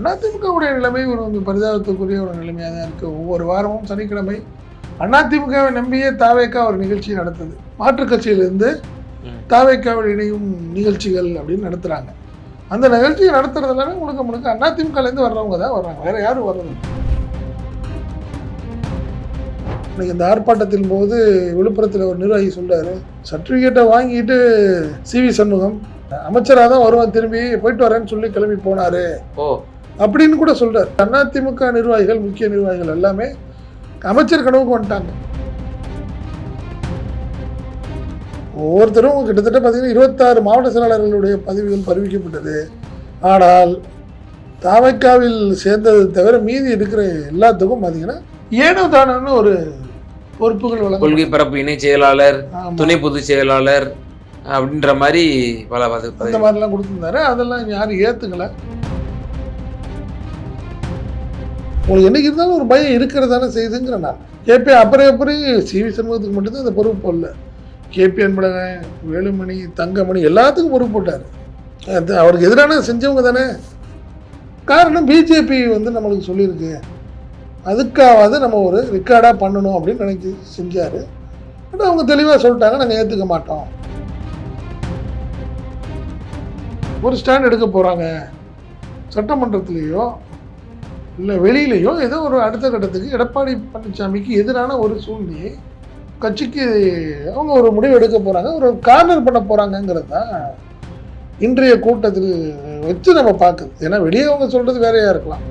அதிமுகவுடைய நிலைமை ஒரு பரிதாபத்துக்குரிய ஒரு நிலைமையாக தான் இருக்குது. ஒவ்வொரு வாரமும் சனிக்கிழமை அதிமுகவை நம்பியே தாவேக்கா ஒரு நிகழ்ச்சி நடத்துது. மாற்றுக் கட்சியிலிருந்து தாவேக்காவில் இணையும் நிகழ்ச்சிகள் அப்படின்னு நடத்துகிறாங்க. அந்த நிகழ்ச்சியை நடத்துறதுல முழுக்க அதிமுகலேருந்து வர்றவங்க தான் வர்றாங்க, வேற யாரும் வர்றது. இன்னைக்கு இந்த ஆர்ப்பாட்டத்தின் போது விழுப்புரத்தில் ஒரு நிர்வாகி சொல்றாரு, சர்டிஃபிகேட்டை வாங்கிட்டு சிவி சண்முகம் அமைச்சராக தான் வருவான், திரும்பி போயிட்டு வரேன்னு சொல்லி கிளம்பி போனாரு அப்படின்னு கூட சொல்றாரு. அதிமுக நிர்வாகிகள், முக்கிய நிர்வாகிகள் எல்லாமே அமைச்சர் கனவுக்கு வந்துட்டாங்க. ஒவ்வொருத்தரும் கிட்டத்தட்ட பார்த்தீங்கன்னா 26 மாவட்ட செயலாளர்களுடைய பதவிகள் பறிவிக்கப்பட்டது. ஆனால் தாவைக்காவில் சேர்ந்தது தவிர மீதி இருக்கிற எல்லாத்துக்கும் பார்த்தீங்கன்னா ஏனோ தானோன்னு ஒரு பொறுப்புகள் வழங்க, கொள்கை பரப்பு இணை செயலாளர், துணை பொதுச் செயலாளர் அப்படின்ற மாதிரி பல அந்த மாதிரிலாம் கொடுத்துருந்தாரு. அதெல்லாம் யாரும் ஏற்றுக்கல. உங்களுக்கு என்னைக்கு இருந்தாலும் ஒரு பயம் இருக்கிறதானே செய்யுதுங்கிற நான் கேபி அப்புறம் சிவி சண்முகத்துக்கு மட்டும்தான் அந்த பொறுப்பு போடல. கேபி அன்பழகன், வேலுமணி, தங்கமணி எல்லாத்துக்கும் பொறுப்பு போட்டார். அது அவருக்கு எதிரான செஞ்சவங்க தானே. காரணம் பிஜேபி நம்மளுக்கு சொல்லியிருக்கு, அதுக்காவது நம்ம ஒரு ரெக்கார்டாக பண்ணணும் அப்படின்னு நினைச்சி செஞ்சார். ஆனால் அவங்க தெளிவாக சொல்லிட்டாங்க, நாங்கள் ஏற்றுக்க மாட்டோம். ஒரு ஸ்டாண்ட் எடுக்க போகிறாங்க சட்டமன்றத்திலேயோ இல்லை வெளியிலையோ, ஏதோ ஒரு அடுத்த கட்டத்துக்கு எடப்பாடி பழனிசாமிக்கு எதிரான ஒரு சூழ்நிலையை கட்சிக்கு அவங்க ஒரு முடிவு எடுக்க போகிறாங்க, ஒரு கார்னர் பண்ண போகிறாங்கங்கிறது தான் இன்றைய கூட்டத்தில் வச்சு நம்ம பார்க்குது. ஏன்னா வெளியே அவங்க சொல்கிறது வேறையாக இருக்கலாம்.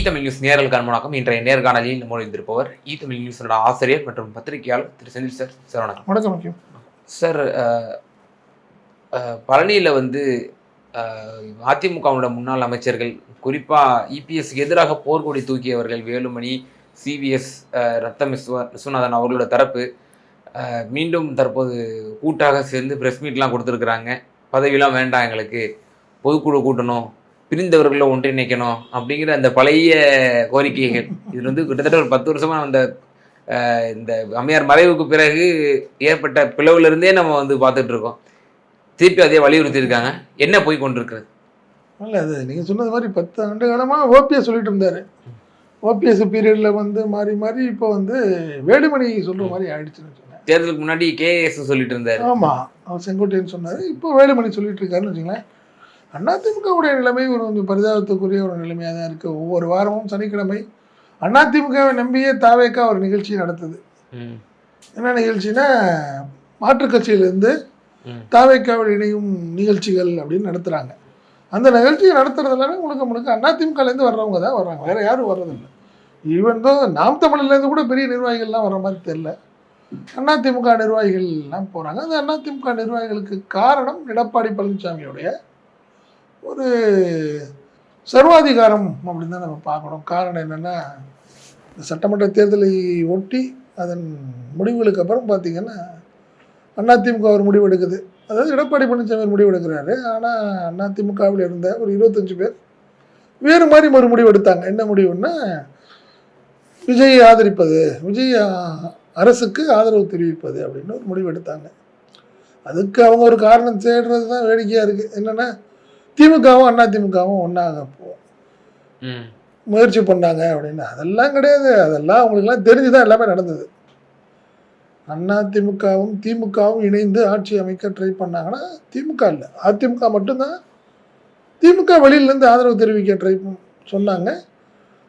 தமிழ் நியூஸ் நேயர்களுக்கான வணக்கம். இன்றைய நேர்காணலில் நுழைந்திருப்பவர் தமிழ் நியூஸோட ஆசிரியர் மற்றும் பத்திரிகையாளர் திரு செந்தில் சார். சார் வணக்கம். வணக்கம் சார். பழனியில் அதிமுகவோட முன்னாள் அமைச்சர்கள், குறிப்பாக இபிஎஸ்க்கு எதிராக போர்க்கொடி தூக்கியவர்கள் வேலுமணி, சிவிஎஸ், ரத்தம் விஸ்வநாதன் அவர்களோட தரப்பு மீண்டும் தற்போது கூட்டாக சேர்ந்து ப்ரெஸ் மீட்லாம் கொடுத்துருக்குறாங்க. பதவியெலாம் வேண்டாம், எங்களுக்கு பொதுக்குழு கூட்டணும், பிரிந்தவர்களை ஒன்றிணைக்கணும் அப்படிங்கிற அந்த பழைய கோரிக்கைகள். இது கிட்டத்தட்ட ஒரு 10 வருஷமாக இந்த அம்மையார் மறைவுக்கு பிறகு ஏற்பட்ட பிளவுலேருந்தே நம்ம பார்த்துட்டு இருக்கோம். திருப்பி அதே வலியுறுத்தி இருக்காங்க. என்ன போய் கொண்டிருக்கிறது? இல்லை, அது நீங்கள் சொன்னது மாதிரி 10 ஆண்டு காலமாக ஓபிஎஸ் சொல்லிட்டு இருந்தார். ஓபிஎஸ் பீரியடில் மாறி மாறி இப்போ வேலுமணி சொல்கிற மாதிரி ஆயிடுச்சுன்னு சொன்னேன். தேர்தலுக்கு முன்னாடி கேஎஸ் சொல்லிட்டு இருந்தார். ஆமாம், அவர் செங்கோட்டையன் சொன்னார். இப்போ வேலுமணி சொல்லிட்டு இருக்காருன்னு வச்சுங்களேன். அதிமுகவுடைய நிலைமை ஒரு பரிதாபத்துக்குரிய ஒரு நிலைமையாக தான் இருக்குது. ஒவ்வொரு வாரமும் சனிக்கிழமை அதிமுகவை நம்பியே தாவேக்கா ஒரு நிகழ்ச்சியை நடத்துது. என்ன நிகழ்ச்சின்னா, மாற்றுக் கட்சியிலேருந்து தாவேக்காவில் இணையும் நிகழ்ச்சிகள் அப்படின்னு நடத்துகிறாங்க. அந்த நிகழ்ச்சியை நடத்துறதுல முழுக்க அதிமுகலேருந்து வர்றவங்க தான் வர்றாங்க, வேற யாரும் வர்றதில்லை. ஈவன் தான் நாம் தமிழ்லேருந்து கூட பெரிய நிர்வாகிகள்லாம் வர்ற மாதிரி தெரியல. அதிமுக நிர்வாகிகள்லாம் போகிறாங்க. அந்த அதிமுக நிர்வாகிகளுக்கு காரணம் எடப்பாடி பழனிசாமியோடைய ஒரு சர்வாதிகாரம் அப்படின்னு தான் நம்ம பார்க்கணும். காரணம் என்னென்னா, இந்த சட்டமன்ற தேர்தலை ஒட்டி அதன் முடிவுகளுக்கு அப்புறம் பார்த்திங்கன்னா அதிமுக ஒரு முடிவு எடுக்குது. அதாவது எடப்பாடி பழனிசாமி ஒரு முடிவு எடுக்கிறாரு. ஆனால் அதிமுகவில் இருந்த ஒரு 25 பேர் வேறு மாதிரி ஒரு முடிவு எடுத்தாங்க. என்ன முடிவுன்னா, விஜயை ஆதரிப்பது, விஜய் அரசுக்கு ஆதரவு தெரிவிப்பது அப்படின்னு ஒரு முடிவு எடுத்தாங்க. அதுக்கு அவங்க ஒரு காரணம் தேடுறது தான் வேடிக்கையாக இருக்குது. என்னென்னா, திமுகவும் அதிமுகவும் ஒன்றாக முயற்சி பண்ணாங்க அப்படின்னு. அதெல்லாம் கிடையாது. அதெல்லாம் அவங்களுக்குலாம் தெரிஞ்சுதான் எல்லாமே நடந்தது. அதிமுகவும் திமுகவும் இணைந்து ஆட்சி அமைக்க ட்ரை பண்ணாங்கன்னா, திமுக இல்லை அதிமுக மட்டும்தான் திமுக வெளியிலேருந்து ஆதரவு தெரிவிக்க ட்ரை சொன்னாங்க.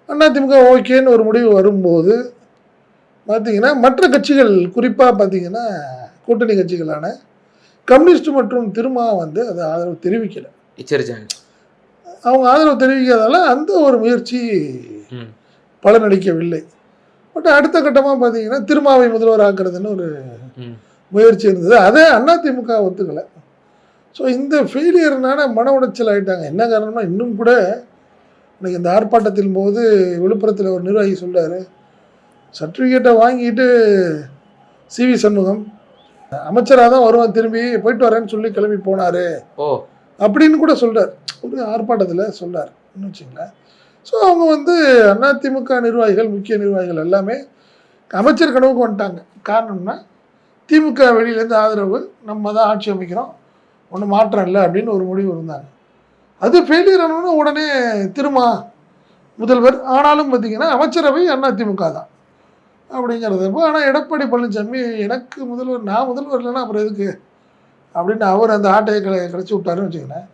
அதிமுக ஓகேன்னு ஒரு முடிவு வரும்போது பார்த்திங்கன்னா, மற்ற கட்சிகள் குறிப்பாக பார்த்திங்கன்னா கூட்டணி கட்சிகளான கம்யூனிஸ்ட் மற்றும் திருமா அதை ஆதரவு தெரிவிக்கலை, எச்சரிச்சாங்க. அவங்க ஆதரவு தெரிவிக்காதால அந்த ஒரு முயற்சி பலனளிக்கவில்லை. பட் அடுத்த கட்டமாக பார்த்தீங்கன்னா திருமாவை முதல்வர் ஆக்குறதுன்னு ஒரு முயற்சி இருந்தது. அதை அதிமுக ஒத்துக்கலை. ஸோ இந்த ஃபெயிலியர்னால மன உடைச்சல் ஆகிட்டாங்க. என்ன காரணம்னா, இன்னும் கூட இன்னைக்கு இந்த ஆர்ப்பாட்டத்தின் போது விழுப்புரத்தில் ஒரு நிர்வாகி சொல்கிறாரு, சர்டிஃபிகேட்டை வாங்கிட்டு சிவி சண்முகம் அமைச்சராக தான் வருவான், திரும்பி போயிட்டு வரேன்னு சொல்லி கிளம்பி போனார் அப்படின்னு கூட சொல்கிறார். ஒரு ஆர்ப்பாட்டத்தில் சொல்கிறார் வச்சுங்களேன். ஸோ அவங்க அதிமுக நிர்வாகிகள், முக்கிய நிர்வாகிகள் எல்லாமே அமைச்சர் கனவுக்கு வந்துட்டாங்க. காரணம்னா, திமுக வெளியிலேருந்து ஆதரவு, நம்ம தான் ஆட்சி அமைக்கிறோம், ஒன்றும் மாற்றம் இல்லை அப்படின்னு ஒரு முடிவு இருந்தாங்க. அது ஃபெயிலியர் ஆனோன்னு உடனே திரும்ப முதல்வர். ஆனாலும் பார்த்தீங்கன்னா அமைச்சரவை அதிமுக தான் அப்படிங்கிறது. ஆனால் எடப்பாடி பழனிசாமி எனக்கு முதல்வர், நான் முதல்வர் இல்லைன்னா அப்புறம் எதுக்கு அப்படின்னு அவர் அந்த ஆட்டையை கிடச்சி விட்டாருன்னு வச்சுக்கோங்களேன்.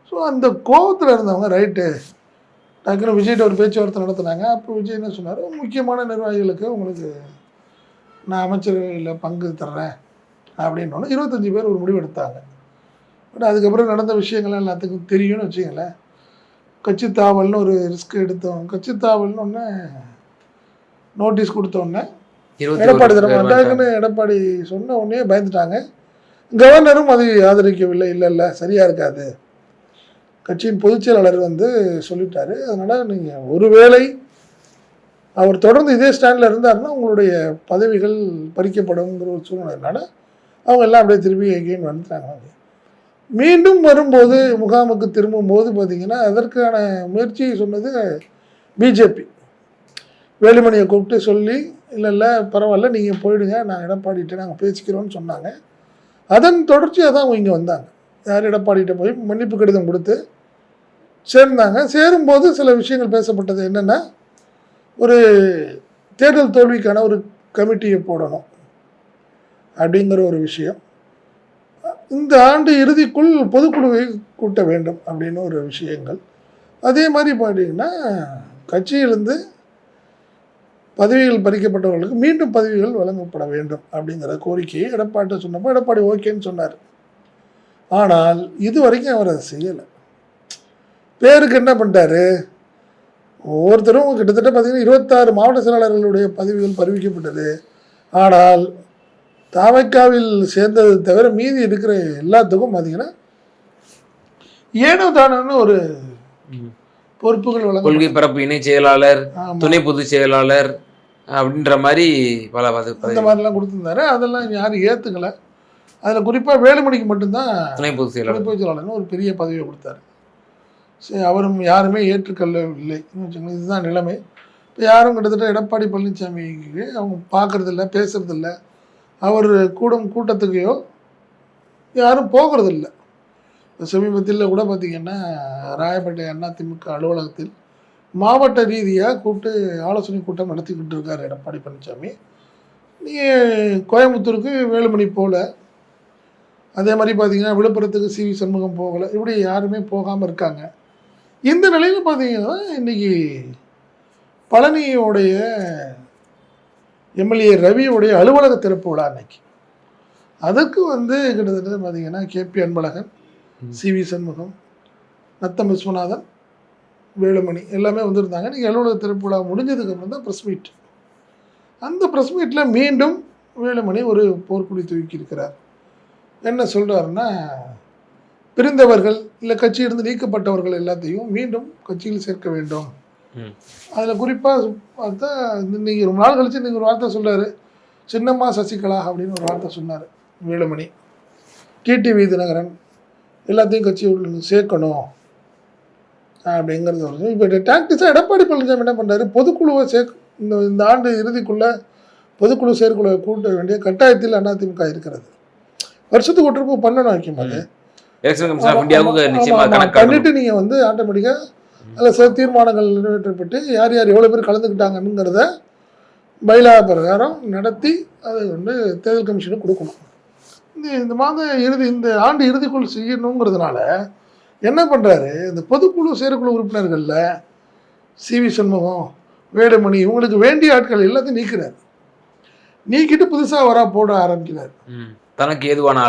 ஸோ அந்த கோபத்தில் இருந்தவங்க ரைட்டு டக்குன்னு விஜய்கிட்ட ஒரு பேச்சுவார்த்தை நடத்துனாங்க. அப்போ விஜய் என்ன சொன்னார், முக்கியமான நிர்வாகிகளுக்கு உங்களுக்கு நான் அமைச்சரவையில் பங்கு தர்றேன் அப்படின்னோன்னு 25 பேர் ஒரு முடிவு எடுத்தாங்க. பட் அதுக்கப்புறம் நடந்த விஷயங்கள்லாம் எல்லாத்துக்கும் தெரியும்னு வச்சுக்கங்களேன். கட்சி தாவல்னு ஒரு ரிஸ்க் எடுத்தோம். கட்சி தாவல்னு ஒன்று நோட்டீஸ் கொடுத்தோன்னே எடப்பாடி தர மாட்டாங்கன்னு எடப்பாடி சொன்ன உடனே பயந்துட்டாங்க. கவர்னரும் அதை ஆதரிக்கவில்லை. இல்லை சரியாக இருக்காது, கட்சியின் பொதுச் செயலாளர் வந்து சொல்லிட்டாரு, அதனால் நீங்கள் ஒருவேளை அவர் தொடர்ந்து இதே ஸ்டாண்டில் இருந்தாருன்னா உங்களுடைய பதவிகள் பறிக்கப்படுங்கிற ஒரு சூழ்நிலைனால அவங்க எல்லாம் அப்படியே திரும்பி எகெயின் வந்துட்டாங்க. மீண்டும் வரும்போது முகாமுக்கு திரும்பும்போது பார்த்தீங்கன்னா அதற்கான முயற்சியை சொன்னது பிஜேபி. வேலுமணியை கூப்பிட்டு சொல்லி இல்லை பரவாயில்ல நீங்கள் போயிடுங்க, நான் எடப்பாடிகிட்ட நாங்கள் பேசிக்கிறோன்னு சொன்னாங்க. அதன் தொடர்ச்சியாக தான் அவங்க இங்கே வந்தாங்க. யார் எடப்பாடிகிட்ட போய் மன்னிப்பு கடிதம் கொடுத்து சேர்ந்தாங்க. சேரும்போது சில விஷயங்கள் பேசப்பட்டது என்னென்னா, ஒரு தேர்தல் தோல்விக்கான ஒரு கமிட்டியை போடணும் அப்படிங்கிற ஒரு விஷயம், இந்த ஆண்டு இறுதிக்குள் பொதுக்குழுவை கூட்ட வேண்டும் அப்படின்னு ஒரு விஷயங்கள். அதே மாதிரி பார்த்தீங்கன்னா கட்சியிலிருந்து பதவிகள் பறிக்கப்பட்டவர்களுக்கு மீண்டும் பதவிகள் வழங்கப்பட வேண்டும் அப்படிங்கிற கோரிக்கையை எடப்பாடி சொன்னப்போ எடப்பாடி ஓகேன்னு சொன்னார். ஆனால் இது வரைக்கும் அவர் அதை செய்யலை. பேருக்கு என்ன பண்ணிட்டாரு, ஒவ்வொருத்தரும் கிட்டத்தட்ட பார்த்தீங்கன்னா 26 மாவட்ட செயலாளர்களுடைய பதவிகள் பறிவிக்கப்பட்டது. ஆனால் தாவைக்காவில் சேர்ந்தது தவிர மீதி இருக்கிற எல்லாத்துக்கும் பார்த்தீங்கன்னா ஏனோ தானோன்னு ஒரு பொறுப்புகள் வழங்க, கொள்கை பரப்பு இணை செயலாளர், துணை பொதுச் செயலாளர் அப்படின்ற மாதிரி பல அந்த மாதிரிலாம் கொடுத்துருந்தாரு. அதெல்லாம் யாரும் ஏற்றுக்கலை. அதில் குறிப்பாக வேலுமணிக்கு மட்டும்தான் துணை பொதுச் செயலாளர்னு ஒரு பெரிய பதவியை கொடுத்தாரு. சரி, அவரும் யாருமே ஏற்றுக்கொள்ளவில்லை வச்சுக்கோங்க. இதுதான் நிலைமை. இப்போ யாரும் கிட்டத்தட்ட எடப்பாடி பழனிசாமிக்கு அவங்க பார்க்குறதில்ல, பேசுறதில்ல. அவர் கூட்டத்துக்கையோ யாரும் போகிறதில்ல. இப்போ சமீபத்தில் கூட பார்த்திங்கன்னா ராயப்பேட்டை அதிமுக அலுவலகத்தில் மாவட்ட ரீதியாக கூப்பிட்டு ஆலோசனை கூட்டம் நடத்திக்கிட்டு இருக்கார் எடப்பாடி பழனிசாமி. நீங்கள் கோயம்புத்தூருக்கு வேலுமணி போகல, அதே மாதிரி பார்த்திங்கன்னா விழுப்புரத்துக்கு சிவி சண்முகம் போகலை, இப்படி யாருமே போகாமல் இருக்காங்க. இந்த நிலையில் பார்த்தீங்கன்னா இன்றைக்கி பழனியோடைய எம்எல்ஏ ரவியோடைய அலுவலக திறப்பு விழா அன்னைக்கு. அதுக்கு வந்து கிட்டத்தட்ட பார்த்தீங்கன்னா கேபி அன்பழகன், சிவி சண்முகம், நத்தம் விஸ்வநாதன், வேலுமணி எல்லாமே வந்திருந்தாங்க. இன்றைக்கி அலுவலக திறப்பு விழா முடிஞ்சதுக்கப்புறம் தான் ப்ரெஸ் மீட். அந்த ப்ரெஸ் மீட்டில் மீண்டும் வேலுமணி ஒரு போர்க்குடி தூக்கியிருக்கிறார். என்ன சொல்கிறாருன்னா, பிரிந்தவர்கள் இல்லை கட்சியிலிருந்து நீக்கப்பட்டவர்கள் எல்லாத்தையும் மீண்டும் கட்சியில் சேர்க்க வேண்டும். அதில் குறிப்பாக பார்த்தா இன்றைக்கி ரொம்ப நாள் கழிச்சு இன்றைக்கி ஒரு வார்த்தை சொல்கிறாரு, சின்னம்மா சசிகலா அப்படின்னு ஒரு வார்த்தை சொன்னார் வேலுமணி. டிடிவி தினகரன் எல்லாத்தையும் கட்சி சேர்க்கணும் அப்படிங்கிறது வருது. இப்போ டாக்டிஸாக எடப்பாடி பழனிசாமி என்ன பண்ணுறாரு, பொதுக்குழுவை இந்த ஆண்டு இறுதிக்குள்ளே பொதுக்குழு செயற்குழுவை கூட்ட வேண்டிய கட்டாயத்தில் அதிமுக இருக்கிறது. வருஷத்துக்கு ஒரு ட்ரிப்பு பண்ணணும் வைக்கும்போது பண்ணிட்டு நீங்கள் வந்து ஆட்டோமேட்டிக்காக அதில் சில தீர்மானங்கள் நிறைவேற்றப்பட்டு யார் யார் எவ்வளோ பேர் கலந்துக்கிட்டாங்கங்கிறத பைலா பிரகாரம் நடத்தி அதை வந்து தேர்தல் கமிஷனுக்கு கொடுக்கணும். இந்த மாதம் இந்த ஆண்டு இறுதிக்குள் செய்யணுங்கிறதுனால என்ன பண்ணுறாரு, இந்த பொதுக்குழு செயற்குழு உறுப்பினர்களில் சிவி சண்முகம், வேலுமணி இவங்களுக்கு வேண்டிய ஆட்கள் எல்லாத்தையும் நீக்கிறார். நீக்கிட்டு புதுசாக போட ஆரம்பிக்கிறார். தனக்கு ஏதுவான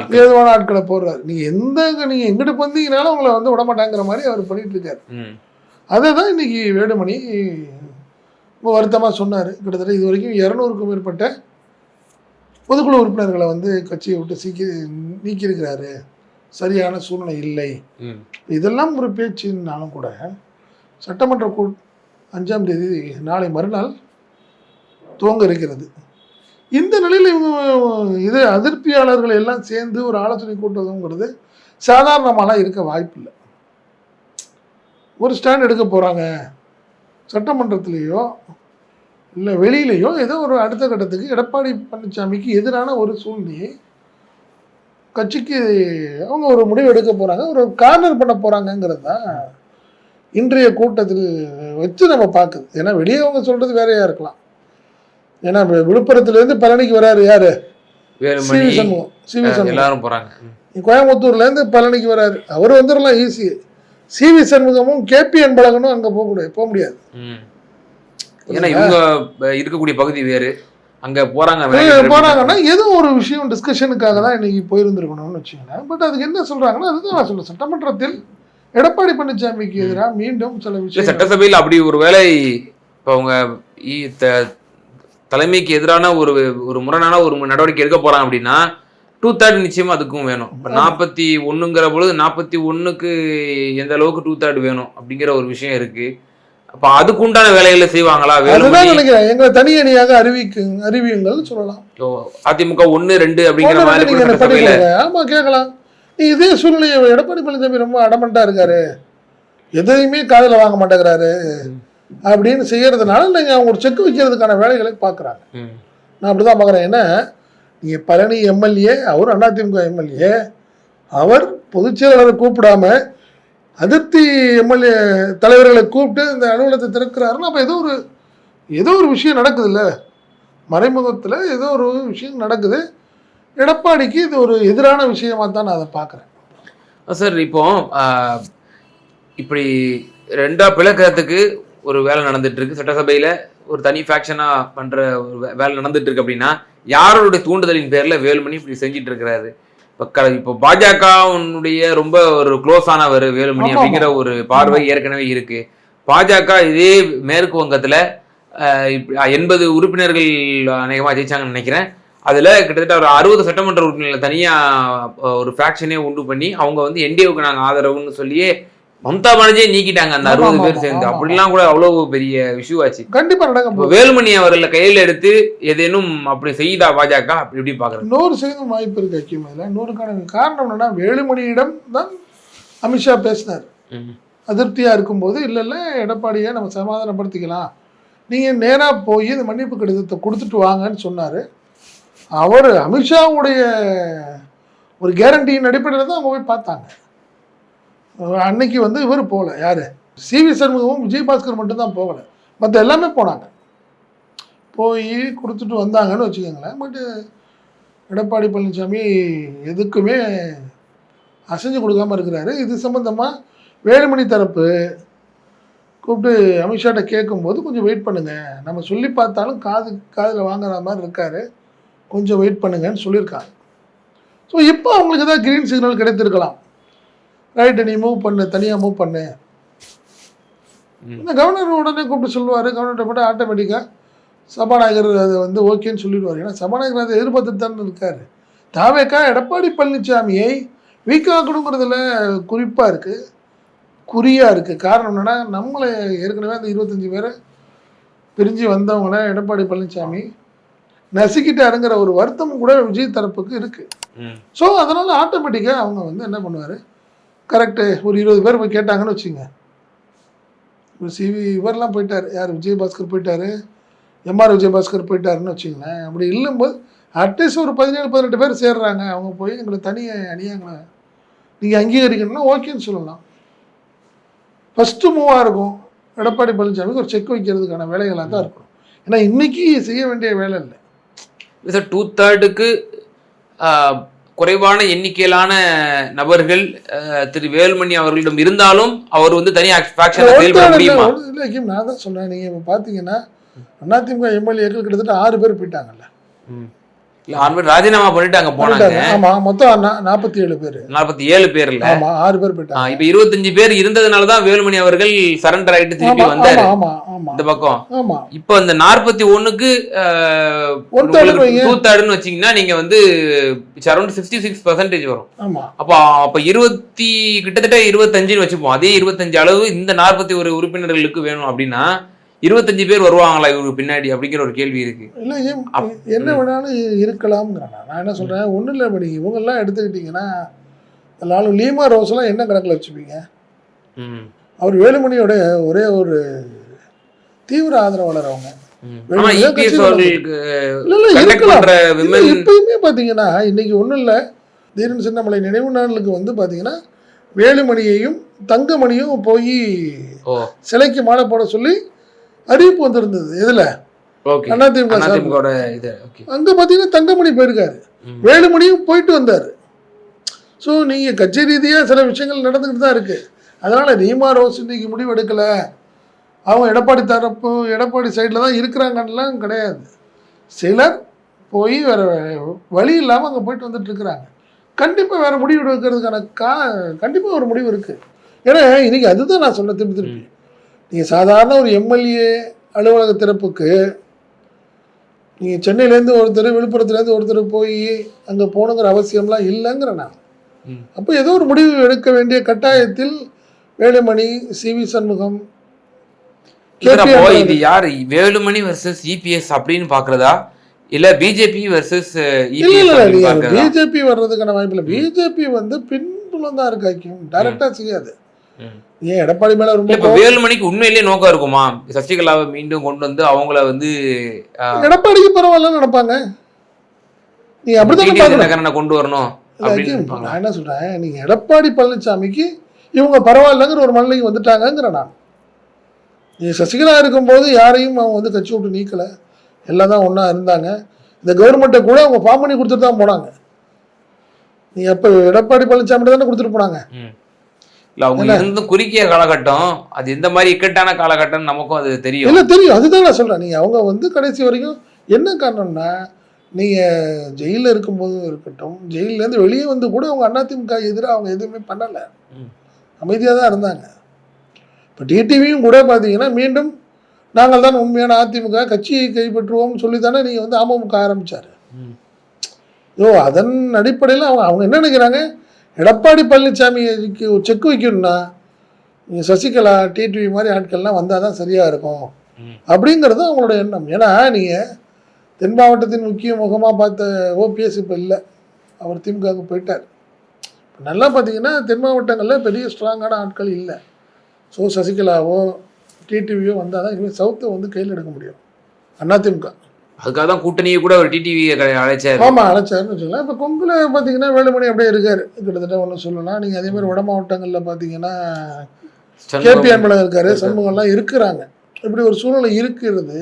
ஆட்களை போடுறாரு. நீங்கள் எங்கிட்ட வந்தீங்கனாலும் உங்களை வந்து விடமாட்டாங்கிற மாதிரி அவர் பண்ணிட்டு இருக்காரு. அதை தான் இன்னைக்கு வேலுமணி ரொம்ப வருத்தமாக சொன்னார். கிட்டத்தட்ட இது வரைக்கும் 200க்கும் மேற்பட்ட பொதுக்குழு உறுப்பினர்களை வந்து கட்சியை விட்டு நீக்கியிருக்கிறாரு. சரியான சூழ்நிலை இல்லை. இதெல்லாம் ஒரு பேச்சுனாலும் கூட சட்டமன்ற 5ஆம் தேதி நாளை மறுநாள் துவங்க இருக்கிறது. இந்த நிலையில் இவங்க அதிருப்தியாளர்கள் எல்லாம் சேர்ந்து ஒரு ஆலோசனை கூட்டுவதுங்கிறது சாதாரணமாலாம் இருக்க வாய்ப்பில்லை. ஒரு ஸ்டாண்ட் எடுக்க போகிறாங்க சட்டமன்றத்திலேயோ இல்லை வெளியிலையோ ஏதோ ஒரு அடுத்த கட்டத்துக்கு எடப்பாடி பழனிசாமிக்கு எதிரான ஒரு சூழ்நிலையை கட்சிக்கு அவங்க ஒரு முடிவு எடுக்க போகிறாங்க, ஒரு கார்னர் பண்ண போகிறாங்கங்கிறது தான் இன்றைய கூட்டத்தில் வச்சு நம்ம பார்க்குது. ஏன்னா வெளியே அவங்க சொல்கிறது வேறையாக இருக்கலாம். ஏன்னா விழுப்புரத்துலேருந்து பழனிக்கு வராரு யார்? சிவி சண்முகம். எல்லாரும் போகிறாங்க. கோயம்புத்தூர்லேருந்து பழனிக்கு வராரு, அவர் வந்துடலாம் ஈஸி. சிவி சண்முகமும் கேபி அன்பழகனும் அங்கே போக முடியாது. ஏன்னா இவங்க இருக்கக்கூடிய பகுதி வேறு, அங்கே போகிறாங்கன்னா ஏதோ ஒரு விஷயம் டிஸ்கஷனுக்காக தான் இன்னைக்கு போயிருந்துருக்கணும்னு வச்சுக்கோங்களேன். பட் அதுக்கு என்ன சொல்கிறாங்கன்னா அதுதான் நான் சொல்கிறேன், சட்டமன்றத்தில் எடப்பாடி பழனிசாமிக்கு எதிராக மீண்டும் சில விஷயம் சட்டசபையில் அப்படி ஒரு வேலை இப்போ அவங்க தலைமைக்கு எதிரான ஒரு முரணான ஒரு நடவடிக்கை எடுக்க போகிறாங்க அப்படின்னா 2/3 நிச்சயமா அதுக்கும் வேணும். இப்போ 41ங்கிற பொழுது 41க்கு எந்த அளவுக்கு 2/3 வேணும் அப்படிங்கிற ஒரு விஷயம் இருக்கு. அப்ப அதுக்கு உண்டான வேலைகளை செய்வாங்களா? நினைக்கிறேன் எங்களை தனி அணியாக அறிவியுங்கள் சொல்லலாம். அதிமுக 1-2 அப்படிங்கிற மாதிரி ஆமா கேட்கலாம். நீ இதே சூழ்நிலையை எடப்பாடி பழனிசாமி ரொம்ப அடமண்டா இருக்காரு, எதையுமே காதில் வாங்க மாட்டேங்கிறாரு அப்படின்னு செய்யறதுனால நீங்க அவங்க ஒரு செக் வைக்கிறதுக்கான வேலைகளை பார்க்குறாங்க. நான் அப்படிதான் பார்க்குறேன். ஏன்னா நீங்கள் பழனி எம்எல்ஏ, அவர் அதிமுக எம்எல்ஏ, அவர் பொதுச்செயலாளரை கூப்பிடாம அதிருப்தி எம்எல்ஏ தலைவர்களை கூப்பிட்டு இந்த அலுவலகத்தை திறக்கிறாருன்னா அப்போ ஏதோ ஒரு விஷயம் நடக்குது இல்லை, மறைமுகத்தில் ஏதோ ஒரு விஷயம் நடக்குது. எடப்பாடிக்கு இது ஒரு எதிரான விஷயமா தான் நான் அதை பார்க்குறேன். சார் இப்போ இப்படி ரெண்டா பிளக்கிறதுக்கு ஒரு வேலை நடந்துட்டு இருக்கு, சட்டசபையில் ஒரு தனி ஃபேக்ஷனாக பண்ணுற ஒரு வேலை நடந்துட்டு இருக்கு அப்படின்னா யாரோடைய தூண்டுதலின் பேரில் வேலுமணி இப்படி செஞ்சிட்டு இருக்கிறாரு? இப்போ பாஜகவுடைய ரொம்ப ஒரு க்ளோஸ் ஆனவர் வேலுமணி அப்படிங்கிற ஒரு பார்வை ஏற்கனவே இருக்கு. பாஜக இதே மேற்கு வங்கத்தில் 80 உறுப்பினர்கள் அநேகமாக ஜெயிச்சாங்கன்னு நினைக்கிறேன். அதில் கிட்டத்தட்ட ஒரு 60 சட்டமன்ற உறுப்பினர்கள் தனியாக ஒரு ஃபேக்ஷனே உண்டு பண்ணி அவங்க வந்து என்டிஏவுக்கு நாங்கள் ஆதரவுன்னு சொல்லியே மம்தா பானர்ஜியை நீக்கிட்டாங்க அந்த 60 பேர் சேர்ந்து. அப்படிலாம் கூட அவ்வளவு பெரிய இஷ்யூ ஆச்சு. கண்டிப்பா நடக்கும். வேலுமணி அவர்களை கையில் எடுத்து ஏதேனும் அப்படி செய்தா பாஜக அப்படி எப்படி பாக்குறது? 100% வாய்ப்பு இருக்கு. ஐக்கியமதுல 100 காரணம் என்னன்னா வேலுமணியிடம் தான் அமித்ஷா பேசினார் அதிருப்தியா இருக்கும்போது. இல்ல எடப்பாடியை நம்ம சமாதானப்படுத்திக்கலாம், நீங்க நேரா போய் இந்த மன்னிப்பு கடிதத்தை கொடுத்துட்டு வாங்கன்னு சொன்னாரு. அவர் அமித்ஷாவுடைய ஒரு கேரண்டியின் அடிப்படையில் தான் அவங்க போய் பார்த்தாங்க. அன்னைக்கு வந்து இவர் போகல, யார்? சிவி சண்முகமும் விஜயபாஸ்கர் மட்டும்தான் போகலை, மற்ற எல்லாமே போனாங்க. போய் கொடுத்துட்டு வந்தாங்கன்னு வச்சுக்கோங்களேன். பட்டு எடப்பாடி பழனிசாமி எதுக்குமே அசைஞ்சு கொடுக்காமல் இருக்கிறாரு. இது சம்மந்தமாக வேலுமணி தரப்பு கூப்பிட்டு அமித்ஷாட்ட கேட்கும்போது கொஞ்சம் வெயிட் பண்ணுங்கள், நம்ம சொல்லி பார்த்தாலும் காதில் வாங்குற மாதிரி இருக்காரு, கொஞ்சம் வெயிட் பண்ணுங்கன்னு சொல்லியிருக்காங்க. ஸோ இப்போ அவங்களுக்கு ஏதாவது க்ரீன் சிக்னல் கிடைத்திருக்கலாம், ரைட்டு நீ மூவ் பண்ணு, தனியாக மூவ் பண்ணு. இந்த கவர்னர் உடனே கூப்பிட்டு சொல்லுவார். கவர்னர்கிட்ட மட்டும் ஆட்டோமேட்டிக்காக சபாநாயகர் அதை வந்து ஓகேன்னு சொல்லிடுவார். ஏன்னா சபாநாயகர் அதை எதிர்பார்த்துட்டு தானே இருக்கார். தாவேக்கா எடப்பாடி பழனிசாமியை வீக்காக்கணுங்கிறதுல குறிப்பாக இருக்குது, குறியாக இருக்குது. காரணம் என்னென்னா நம்மளை ஏற்கனவே அந்த 25 பேரை பிரிஞ்சு வந்தவங்கள எடப்பாடி பழனிசாமி நசுக்கிட்டாருங்கிற ஒரு வருத்தம் கூட விஜய் தரப்புக்கு இருக்குது. ஸோ அதனால் ஆட்டோமேட்டிக்காக அவங்க வந்து என்ன பண்ணுவார், கரெக்டு ஒரு 20 பேர் போய் கேட்டாங்கன்னு வச்சுங்க. இப்போ இவரெலாம் போயிட்டார், யார்? விஜயபாஸ்கர் போயிட்டார், எம்ஆர் விஜயபாஸ்கர் போயிட்டாருன்னு வச்சுங்களேன். அப்படி இல்லும்போது அட்லீஸ்ட் ஒரு 17-18 பேர் சேர்றாங்க. அவங்க போய் எங்களை தனியை அணியாங்கள நீங்கள் அங்கீகரிக்கணும்னா ஓகேன்னு சொல்லலாம். ஃபஸ்ட்டு மூவாக இருக்கும் எடப்பாடி பழனிசாமிக்கு ஒரு செக் வைக்கிறதுக்கான வேலைகளாக தான் இருக்கணும். ஏன்னா இன்னைக்கு செய்ய வேண்டிய வேலை இல்லை. சார் 2/3க்கு குறைவான எண்ணிக்கையிலான நபர்கள் திரு வேலுமணி அவர்களிடம் இருந்தாலும் அவர் வந்து தனி ஃபேக்ஷன்ல செயல்பட முடியுமா? நான் தான் சொல்றேன். நீங்க இப்ப பாத்தீங்கன்னா அதிமுக எம்எல்ஏக்கள் கிட்டத்தட்ட 6 பேர் போயிட்டாங்கல்ல. ராஜினாமா பண்ணிட்டாங்க, போனாங்க. ஆமா, மொத்தம் 47 பேர். 47 பேர் இல்ல, ஆமா 6 பேர் போயிட்டாங்க. இப்ப 25 பேர் இருந்ததுனாலதான் வேலுமணி அவர்கள் சரண்டர் ஆயிட்டு திருப்பி வந்தாரு இந்த பக்கம். ஆமா, இப்ப அந்த 41க்கு 2/3 வச்சீங்கன்னா நீங்க வந்து அரௌண்ட் 66% வரும். ஆமா, அப்ப கிட்டத்தட்ட 25 வச்சுப்போம். அதே 25 அளவு இந்த 41 உறுப்பினர்களுக்கு வேணும் அப்படின்னா 25 பேர் வருவாங்களா இவருக்கு பின்னாடி அப்படிங்கிற ஒரு கேள்வி இருக்கு. இல்லை என்ன வேணாலும் இருக்கலாம்ங்கிறேன். நான் என்ன சொல்கிறேன், ஒன்றும் இல்லை. இப்படி இவங்கெல்லாம் எடுத்துக்கிட்டிங்கன்னா எல்லாரும் லீமா ரோஸ்லாம் என்ன கணக்கில் வச்சுப்பீங்க? அவர் வேலுமணியோட ஒரே ஒரு தீவிர ஆதரவாளர் அவங்க. ஆனா EPS அவர்களுக்கு இருக்கலாம். பண்ற women எப்பயுமே பாத்தீங்கன்னா இன்னைக்கு ஒண்ணும் இல்ல, தீரன் சின்னமலை நினைவு நாளுக்கு வந்து பாத்தீங்கன்னா வேலுமணியையும் தங்கமணியும் போய் சிலைக்கு மாலை போட சொல்லி அறிவிப்பு வந்திருந்தது. எதுல? ஓகே அதிமுக அதிமுகவோட இது. ஓகே, அங்க பாத்தீங்கன்னா தங்கமணி போயிருக்காரு, வேலுமணியும் போயிட்டு வந்தாரு. ஸோ நீங்க கட்சி ரீதியா சில விஷயங்கள் நடந்துக்கிட்டு தான் இருக்கு. அதனால ரீமா ரோஸ் இன்னைக்கு முடிவு எடுக்கல, அவங்க எடப்பாடி தரப்பு எடப்பாடி சைடில் தான் இருக்கிறாங்கலாம் கிடையாது. சிலர் போய் வேற வழி இல்லாமல் அங்கே போயிட்டு வந்துட்டு இருக்கிறாங்க. கண்டிப்பாக வேற முடிவு எடுக்கிறதுக்கான கண்டிப்பாக ஒரு முடிவு இருக்கு. ஏன்னா இன்னைக்கு அதுதான் நான் சொன்ன திருப்பி நீங்கள் சாதாரண ஒரு எம்எல்ஏ அலுவலக திறப்புக்கு நீங்கள் சென்னையிலேருந்து ஒருத்தர் விழுப்புரத்துலேருந்து ஒருத்தர் போய் அங்கே போகணுங்கிற அவசியம்லாம் இல்லைங்கிற நான். அப்போ ஏதோ ஒரு முடிவு எடுக்க வேண்டிய கட்டாயத்தில் வேலுமணி, சிவி சண்முகம், இது யாரு வேலுமணி வர்சஸ் EPS அப்படின்னு பாக்குறதா இல்ல பிஜேபி வர்சஸ் பிஜேபி வர்றதுக்கான வாய்ப்பு இல்லை. பிஜேபி வந்து பின்புலம் தான் இருக்கு, டைரக்டா செய்யாது. ஏன் எடப்பாடி மேல ரொம்ப வேலுமணிக்கு உண்மையிலேயே நோக்கம் இருக்குமா சசிகலாவை மீண்டும் கொண்டு வந்து அவங்கள வந்து எடப்பாடிக்கு பரவாயில்ல நினைப்பாங்க. நீ அப்படிதான் கொண்டு வரணும். நான் என்ன சொல்றேன், நீங்க எடப்பாடி பழனிசாமிக்கு இவங்க பரவாயில்லங்கிற ஒரு மனநிலைக்கு வந்துட்டாங்கிற நான். நீ சசிகலா இருக்கும்போது யாரையும் அவங்க வந்து கட்சி விட்டு நீக்கல, எல்லாம் தான் ஒன்றா இருந்தாங்க. இந்த கவர்மெண்ட்டை கூட அவங்க ஃபார்ம் பண்ணி கொடுத்துட்டு தான் போனாங்க. நீ எப்போ எடப்பாடி பழனிசாமி தானே கொடுத்துட்டு போனாங்க. இல்லை அவங்க இருந்தும் குறுகிய காலகட்டம், அது எந்த மாதிரி இக்கட்டான காலகட்டம் நமக்கும் அது தெரியும். இல்லை தெரியும், அதுதான் நான் சொல்கிறேன். நீங்கள் அவங்க வந்து கடைசி வரைக்கும் என்ன காரணம்னா, நீங்கள் ஜெயிலில் இருக்கும்போது இருக்கட்டும், ஜெயிலேருந்து வெளியே வந்து கூட அவங்க அதிமுக எதிராக அவங்க எதுவுமே பண்ணலை, அமைதியாக தான் இருந்தாங்க. இப்போ டிடிவியும் கூட பார்த்தீங்கன்னா மீண்டும் நாங்கள் தான் உண்மையான அதிமுக, கட்சியை கைப்பற்றுவோம்னு சொல்லி தானே நீங்கள் வந்து அமமுக ஆரம்பித்தார். அதன் அடிப்படையில் அவங்க என்ன நினைக்கிறாங்க, எடப்பாடி பழனிசாமிக்கு செக் வைக்கணும்னா நீங்கள் சசிகலா, டிடிவி மாதிரி ஆட்கள்லாம் வந்தால் தான் சரியாக இருக்கும் அப்படிங்கிறது அவங்களோட எண்ணம். ஏன்னா நீங்கள் தென் மாவட்டத்தின் முக்கிய முகமாக பார்த்த OPS இப்போ இல்லை, அவர் திமுகவுக்கு போயிட்டார். நல்லா பார்த்தீங்கன்னா தென் மாவட்டங்களில் பெரிய ஸ்ட்ராங்கான ஆட்கள் இல்லை. ஸோ சசிகலாவோ டிடிவியோ வந்தால் தான் இனிமேல் சவுத்தை வந்து கையில் எடுக்க முடியும் அதிமுக. அதுக்காக தான் கூட்டணியை கூட ஒரு டிடிவி அழைச்சார். ஆமாம், அழைச்சாருன்னு வச்சுக்கலாம். இப்போ கொங்குல பார்த்தீங்கன்னா வேலுமணி அப்படியே இருக்கார், கிட்டத்தட்ட ஒன்று சொல்லலாம். நீங்கள் அதே மாதிரி வட மாவட்டங்களில் பார்த்தீங்கன்னா KP அன்பழகன் இருக்காரு, சண்முகம்லாம் இருக்கிறாங்க. இப்படி ஒரு சூழ்நிலை இருக்கிறது.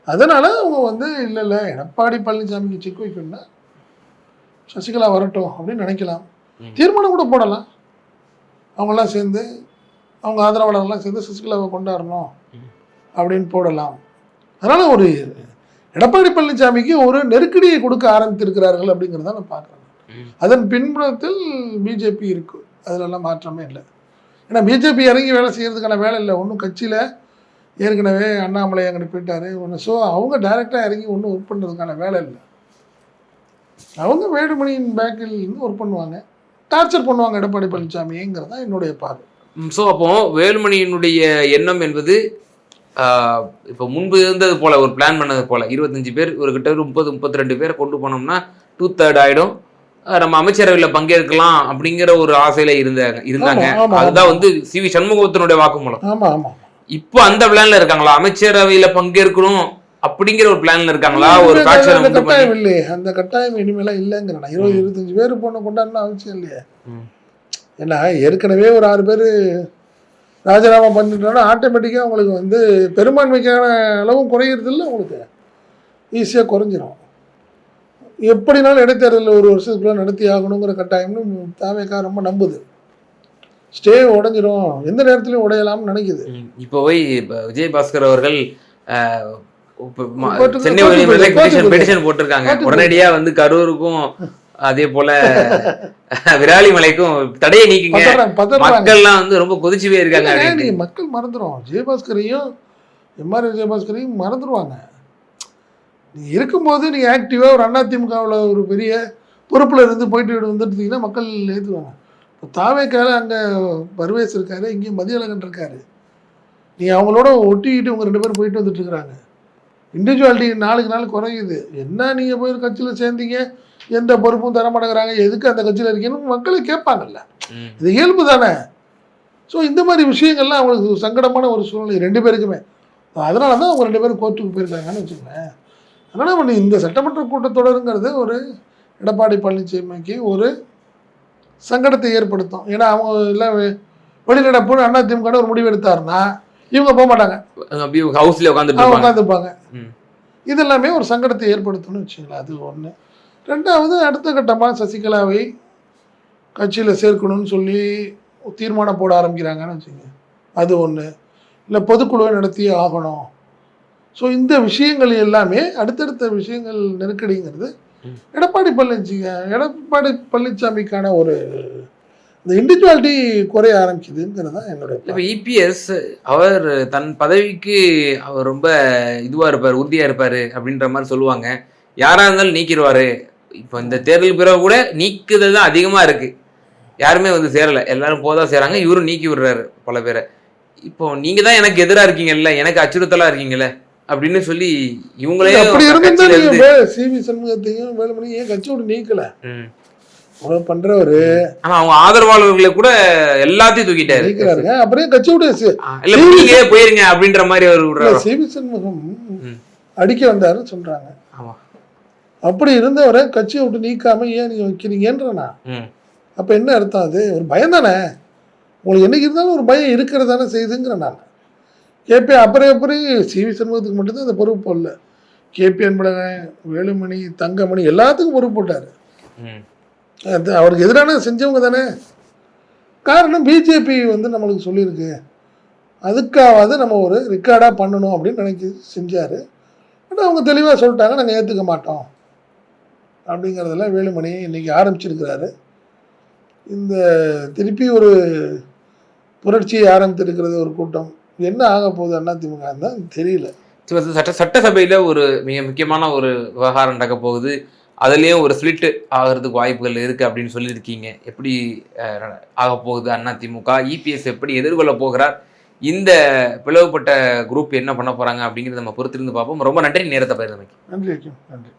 அதனால அவங்க வந்து இல்லை எடப்பாடி பழனிசாமிக்கு செக் வைக்கணும்னா சசிகலா வரட்டும் அப்படின்னு நினைக்கலாம். தீர்மானம் கூட போடலாம், அவங்களாம் சேர்ந்து, அவங்க ஆதரவாளர்கள்லாம் சேர்ந்து சசிகலாவை கொண்டாடணும் அப்படின்னு போடலாம். அதனால ஒரு எடப்பாடி பழனிசாமிக்கு ஒரு நெருக்கடியை கொடுக்க ஆரம்பித்திருக்கிறார்கள் அப்படிங்கிறத நான் பார்க்குறேன். அதன் பின்புறத்தில் பிஜேபி இருக்கு, அதிலெல்லாம் மாற்றமே இல்லை. ஏன்னா பிஜேபி இறங்கி வேலை செய்யறதுக்கான வேலை இல்லை ஒன்றும். கட்சியில் ஏற்கனவே அண்ணாமலை அங்கே போயிட்டாரு ஒன்று. ஸோ அவங்க டைரெக்டாக இறங்கி ஒன்றும் ஒர்க் பண்ணுறதுக்கான வேலை இல்லை. அவங்க வேலுமணியின் பேக்கில் இருந்து ஒர்க் பண்ணுவாங்க, டார்ச்சர் பண்ணுவாங்க எடப்பாடி பழனிசாமிங்கிறது தான் என்னுடைய பார்வை. ஸோ அப்போ வேலுமணியினுடைய எண்ணம் என்பது இப்போ முன்பு இருந்தது போல, ஒரு பிளான் பண்ணது போல 25 பேர் ஒரு கிட்ட 30-32 பேரை கொண்டு போனோம்னா 2/3 ஆகிடும், நம்ம அமைச்சரவையில் பங்கேற்கலாம் அப்படிங்கிற ஒரு ஆசையில இருந்தாங்க. அதுதான் வந்து சிவி சண்முகத்தினுடைய வாக்குமூலம். இப்போ அந்த பிளான்ல இருக்காங்களா, அமைச்சரவையில பங்கேற்கணும் அப்படிங்கிற ஒரு பிளான்ல இருக்காங்களா? ஒரு கட்டாயம் இல்லையே, அந்த கட்டாயம் இனிமேலாம் இல்லைங்கிறேன். 20-25 பேர் பொண்ணு கொண்டாடணும் அவசியம் இல்லையே. ஏன்னா ஏற்கனவே ஒரு 6 பேர் ராஜினாமா பண்ணிட்டோன்னா ஆட்டோமேட்டிக்காக உங்களுக்கு வந்து பெரும்பான்மைக்கான அளவும் குறையிறது இல்லை, உங்களுக்கு ஈஸியாக குறைஞ்சிரும். எப்படினாலும் இடைத்தேர்தலில் ஒரு வருஷத்துக்குள்ள நடத்தி ஆகணுங்கிற கட்டாயம்னு தாவேக்கா ரொம்ப நம்புது. ஸ்டே உடைஞ்சிரும், எந்த நேரத்துலையும் உடையலாம்னு நினைக்குது. இப்போ போய் விஜயபாஸ்கர் அவர்கள் சென்னை பெட்டிஷன் போட்டிருக்காங்க, உடனடியா வந்து கரூருக்கும் அதே போல விராலிமலைக்கும் தடையை நீக்குங்க. மக்கள்லாம் வந்து ரொம்ப கொதிச்சுவே இருக்காங்க. நீங்க மக்கள் மறந்துடும், விஜயபாஸ்கரையும் MR விஜயபாஸ்கரையும் மறந்துடுவாங்க. நீ இருக்கும்போது நீ ஆக்டிவா ஒரு அதிமுகவில் ஒரு பெரிய பொறுப்புல இருந்து போயிட்டு வந்துட்டீங்கன்னா மக்கள் ஏற்றுவாங்க. இப்போ தாவேக்கால அங்கே பர்வேஸ் இருக்காரு, இங்கேயும் மதியழகன் இருக்காரு. நீ அவங்களோட ஒட்டிக்கிட்டு இவங்க 2 பேரும் போயிட்டு வந்துட்டு இருக்கிறாங்க. இண்டிவிஜுவாலிட்டி நாளுக்கு நாள் குறையுது. என்ன நீங்கள் போய் ஒரு கட்சியில் சேர்ந்தீங்க, எந்த பொறுப்பும் தர மாட்டேங்கிறாங்க, எதுக்கு அந்த கட்சியில் இருக்கீங்கன்னு மக்களை கேட்பாங்கல்ல, இது இயல்பு தானே. ஸோ இந்த மாதிரி விஷயங்கள்லாம் அவங்களுக்கு சங்கடமான ஒரு சூழ்நிலை 2 பேருக்குமே. அதனால தான் அவங்க 2 பேரும் கோர்ட்டுக்கு போயிருக்காங்கன்னு வச்சுக்கோங்களேன். அதனால் ஒன்று இந்த சட்டமன்ற கூட்டத்தொடருங்கிறது ஒரு எடப்பாடி பழனிசாமிக்கு ஒரு சங்கடத்தை ஏற்படுத்தும். ஏன்னா அவங்க எல்லாம் வெளிநடப்புன்னு அதிமுக ஒரு முடிவு எடுத்தாருன்னா இவங்க போக மாட்டாங்க, ஹவுஸ்ல உட்காந்துருப்பாங்க. இதெல்லாமே ஒரு சங்கடத்தை ஏற்படுத்தும்னு வச்சுங்களேன். அது ஒன்று. ரெண்டாவது, அடுத்த கட்டமாக சசிகலாவை கட்சியில் சேர்க்கணும்னு சொல்லி தீர்மானம் போட ஆரம்பிக்கிறாங்கன்னு வச்சுங்க. அது ஒன்று. இல்லை பொதுக்குழுவை நடத்தியே ஆகணும். ஸோ இந்த விஷயங்கள் எல்லாமே அடுத்தடுத்த விஷயங்கள் நெருக்கடிங்கிறது எடப்பாடி பழனிசாமிக்கான ஒரு இந்த இண்டிவிஜுவாலிட்டி குறைய ஆரம்பிக்குதுங்கிறது தான் என்னோட. இப்போ இபிஎஸ் அவர் தன் பதவிக்கு அவர் ரொம்ப இதுவாக இருப்பார், உறுதியாக இருப்பார் அப்படின்ற மாதிரி சொல்லுவாங்க. யாராக இருந்தாலும் நீக்கிடுவார். இப்போ இந்த தேர்தல் பிறகு கூட நீக்குதல் தான் அதிகமாக இருக்குது. யாருமே வந்து சேரலை, எல்லாரும் போதான் சேராங்க. இவரும் நீக்கி விடுறாரு பல பேரை. இப்போ நீங்கள் தான் எனக்கு எதிராக இருக்கீங்கல்ல, எனக்கு அச்சுறுத்தலாக இருக்கீங்கல்ல அப்படின்னு சொல்லி இவங்களே அப்படி இருந்தா சிவி சண்முகத்தையும் வேலுமணியும் ஏன் கட்சி விட்டு நீக்கல? பண்றவரு ஆனா அவங்க ஆதரவாளர்களை கூட எல்லாத்தையும் தூக்கிட்டாரு, நீக்கிறாருங்க. அப்புறம் கட்சி விட்டு நீங்க போயிருங்க அப்படின்ற மாதிரி அவர் சிவி சண்முகம் அடிக்க வந்தாருன்னு சொல்றாங்க. அப்படி இருந்தவரை கட்சியை விட்டு நீக்காம ஏன் நீங்க வைக்கிறீங்கன்றா அப்ப என்ன அர்த்தம்? அது ஒரு பயம் தானே. உங்களுக்கு என்னைக்கு இருந்தாலும் ஒரு பயம் இருக்கிறதானே செய்யுதுங்கிற நான் கேபி. அப்புறம் சிவி சண்முகத்துக்கு மட்டும்தான் அந்த பொறுப்பு போடல, கேபி அன்பழகன், வேலுமணி, தங்கமணி எல்லாத்துக்கும் பொறுப்பு போட்டார். அது அவருக்கு எதிரான செஞ்சவங்க தானே. காரணம் பிஜேபி வந்து நம்மளுக்கு சொல்லியிருக்கு, அதுக்காவது நம்ம ஒரு ரெக்கார்டாக பண்ணணும் அப்படின்னு நினைச்சி செஞ்சார். பட் அவங்க தெளிவாக சொல்லிட்டாங்க, நாங்கள் ஏற்றுக்க மாட்டோம் அப்படிங்கிறதெல்லாம் வேலுமணி இன்றைக்கி ஆரம்பிச்சிருக்கிறாரு. இந்த திருப்பி ஒரு புரட்சியை ஆரம்பித்திருக்கிறது ஒரு கூட்டம். என்ன ஆக போகுது அதிமுக தான் தெரியல. சட்டசபையில் ஒரு மிக முக்கியமான ஒரு விவகாரம் நடக்க போகுது. அதுலேயும் ஒரு ஸ்பிளிட் ஆகிறதுக்கு வாய்ப்புகள் இருக்குது அப்படின்னு சொல்லியிருக்கீங்க. எப்படி ஆக போகுது அதிமுக? இபிஎஸ் எப்படி எதிர்கொள்ள போகிறார்? இந்த பிளவுபட்ட குரூப் என்ன பண்ண போகிறாங்க அப்படிங்கிறத நம்ம பொறுத்திருந்து பார்ப்போம். ரொம்ப நன்றி நேரத்தை பகிர்ந்தமைக்கு. நன்றி.